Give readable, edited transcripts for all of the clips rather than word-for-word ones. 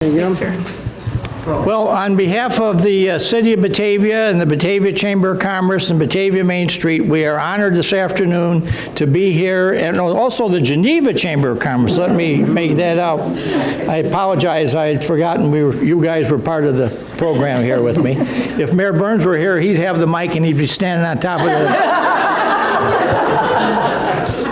Well, on behalf of the City of Batavia and the Batavia Chamber of Commerce and Batavia Main Street, we are honored this afternoon to be here, and also the Geneva Chamber of Commerce. Let me make that out. I apologize, I had forgotten you guys were part of the program here with me. If Mayor Burns were here, he'd have the mic and he'd be standing on top of the...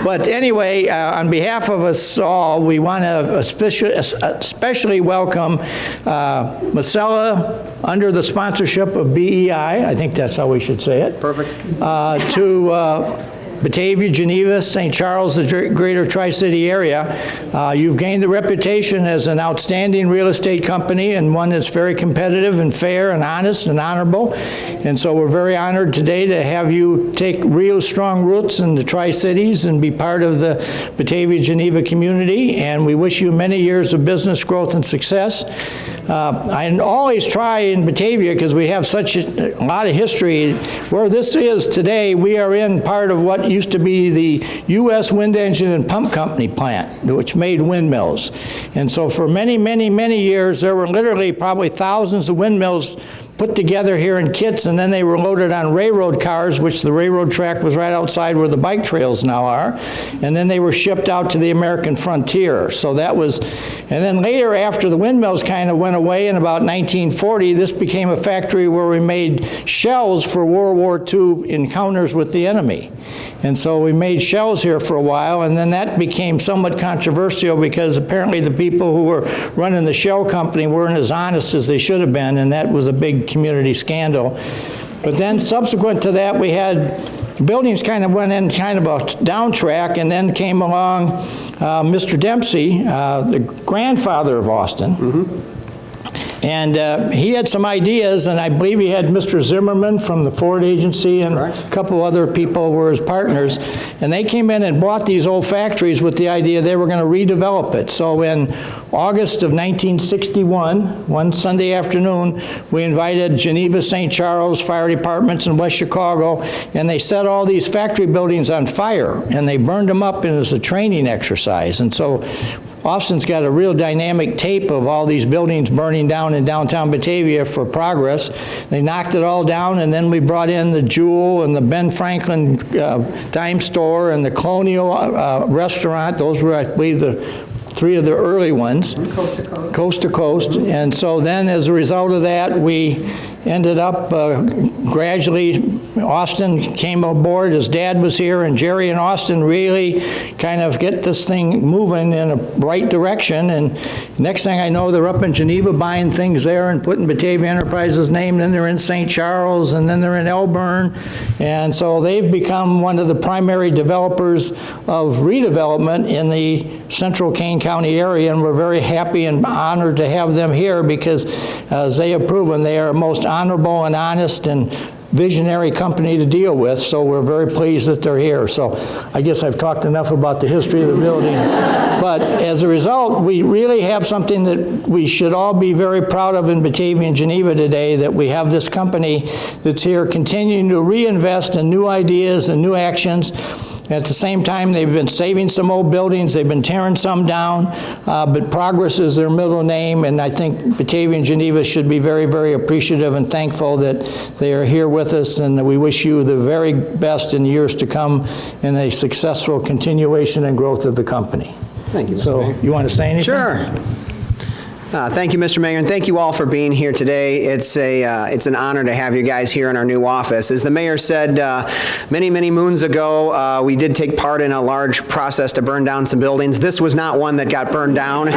But anyway, on behalf of us all, we want to especially welcome Miscella, under the sponsorship of BEI, I think that's how we should say it. Perfect. To Batavia, Geneva, St. Charles, the greater Tri-City area. You've gained the reputation as an outstanding real estate company and one that's very competitive and fair and honest and honorable. And so we're very honored today to have you take real strong roots in the Tri-Cities and be part of the Batavia, Geneva community. And we wish you many years of business growth and success. I always try in Batavia, because we have such a lot of history, where this is today, we are in part of what used to be the U.S. Wind Engine and Pump Company plant, which made windmills. And so for many, many, many years, there were literally probably thousands of windmills put together here in kits, and then they were loaded on railroad cars, which the railroad track was right outside where the bike trails now are, and then they were shipped out to the American frontier. So that was, and then later, after the windmills kind of went away in about 1940, this became a factory where we made shells for World War II encounters with the enemy. And so we made shells here for a while, and then that became somewhat controversial because apparently the people who were running the shell company weren't as honest as they should have been, and that was a big community scandal. But then subsequent to that, we had buildings kind of went in kind of a down track, and then came along Mr. Dempsey, the grandfather of Austin. Mm-hmm. And he had some ideas, and I believe he had Mr. Zimmerman from the Ford Agency and a couple other people were his partners. And they came in and bought these old factories with the idea they were going to redevelop it. So in August of 1961, one Sunday afternoon, we invited Geneva, St. Charles fire departments in West Chicago, and they set all these factory buildings on fire, and they burned them up as a training exercise. And so Austin's got a real dynamic tape of all these buildings burning down in downtown Batavia for progress. They knocked it all down, and then we brought in the Jewel and the Ben Franklin dime store and the Colonial restaurant. Those were, I believe, the three of the early ones. Coast to coast. Coast to coast. And so then as a result of that, we ended up gradually, Austin came aboard, his dad was here, and Jerry and Austin really kind of get this thing moving in a right direction. And next thing I know, they're up in Geneva buying things there and putting Batavia Enterprises' name, then they're in St. Charles, and then they're in Elburn. And so they've become one of the primary developers of redevelopment in the central Kane County area, and we're very happy and honored to have them here because, as they have proven, they are a most honorable and honest and visionary company to deal with, so we're very pleased that they're here. So I guess I've talked enough about the history of the building. But as a result, we really have something that we should all be very proud of in Batavia and Geneva today, that we have this company that's here continuing to reinvest in new ideas and new actions. At the same time, they've been saving some old buildings, they've been tearing some down, but progress is their middle name, and I think Batavia and Geneva should be very, very appreciative and thankful that they are here with us, and we wish you the very best in years to come in a successful continuation and growth of the company. Thank you, Mr. So, Mayor. you want to say anything? Sure. Thank you, Mr. Mayor, and thank you all for being here today. It's an honor to have you guys here in our new office. As the mayor said many, many moons ago, we did take part in a large process to burn down some buildings. This was not one that got burned down.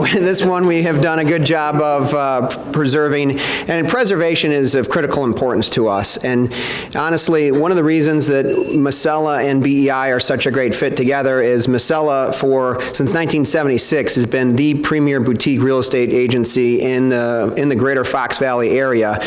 This one we have done a good job of preserving, and preservation is of critical importance to us. And honestly, one of the reasons that Miscella and BEI are such a great fit together is Miscella, since 1976, has been the premier boutique real estate agency in the greater Fox Valley area,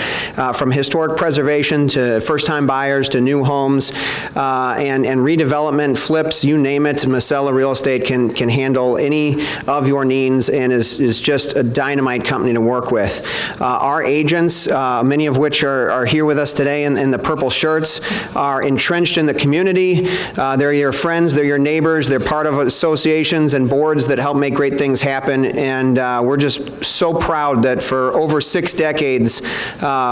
from historic preservation to first-time buyers to new homes and redevelopment, flips, you name it. Miscella Real Estate can handle any of your needs and is just a dynamite company to work with. Our agents, many of which are here with us today in the purple shirts, are entrenched in the community. They're your friends, they're your neighbors, they're part of associations and boards that help make great things happen, and we're just so proud that for over 6 decades,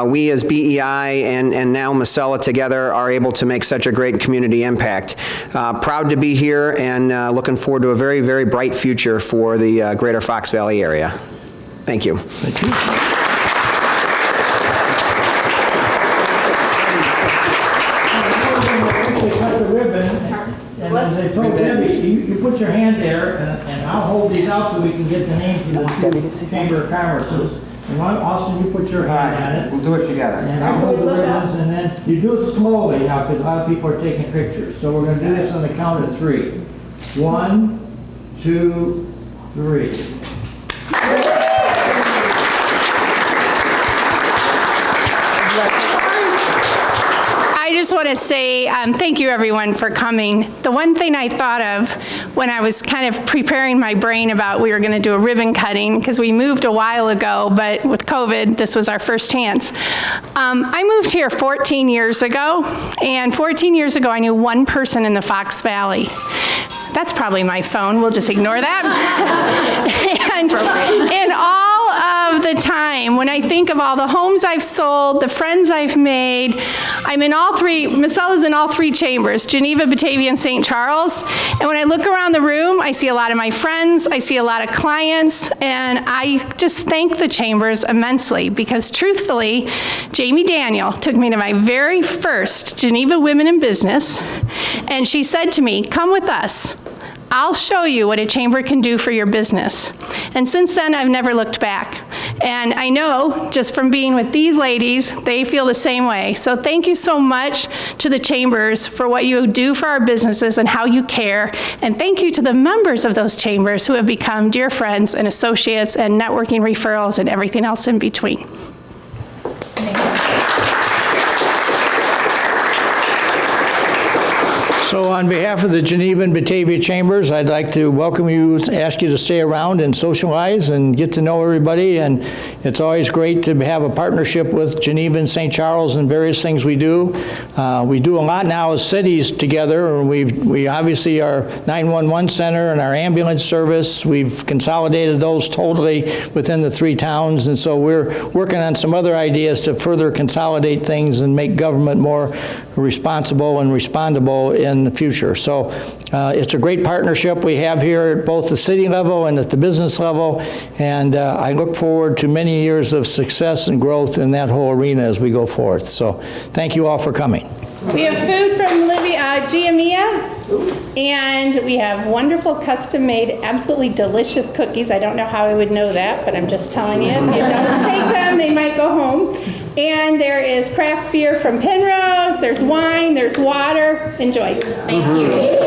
we as BEI and now Miscella together are able to make such a great community impact. Proud to be here and looking forward to a very, very bright future for the greater Fox Valley area. Thank you. Thank you. Cut the ribbon, and as I told Debbie, you put your hand there, and I'll hold these out so we can get the names of the Chamber of Commerce. And Austin, you put your hand on it. We'll do it together. And I'll hold the ribbons, and then you do it slowly now, because a lot of people are taking pictures. So we're going to do this on the count of 3. 1, 2, 3. I just want to say thank you, everyone, for coming. The one thing I thought of when I was kind of preparing my brain about we were going to do a ribbon cutting, because we moved a while ago, but with COVID, this was our first chance. I moved here 14 years ago, and 14 years ago, I knew one person in the Fox Valley. That's probably my phone. We'll just ignore that. And in all of the time, when I think of all the homes I've sold, the friends I've made, I'm in all 3, Miscella's in all 3 chambers, Geneva, Batavia, and St. Charles. And when I look around the room, I see a lot of my friends, I see a lot of clients, and I just thank the chambers immensely, because truthfully, Jamie Daniel took me to my very first Geneva Women in Business, and she said to me, "Come with us. I'll show you what a chamber can do for your business." And since then, I've never looked back. And I know, just from being with these ladies, they feel the same way. So thank you so much to the chambers for what you do for our businesses and how you care. And thank you to the members of those chambers who have become dear friends and associates and networking referrals and everything else in between. So on behalf of the Geneva and Batavia Chambers, I'd like to welcome you, ask you to stay around and socialize and get to know everybody. And it's always great to have a partnership with Geneva and St. Charles and various things we do. We do a lot now as cities together. We obviously our 911 center and our ambulance service, we've consolidated those totally within the 3 towns. And so we're working on some other ideas to further consolidate things and make government more responsible and respondable in the future. So it's a great partnership we have here at both the city level and at the business level, and I look forward to many years of success and growth in that whole arena as we go forth. So thank you all for coming. We have food from Giamia, and we have wonderful custom-made, absolutely delicious cookies. I don't know how I would know that, but I'm just telling you, if you don't take them, they might go home. And there is craft beer from Penrose, there's wine, there's water. Enjoy. Thank you.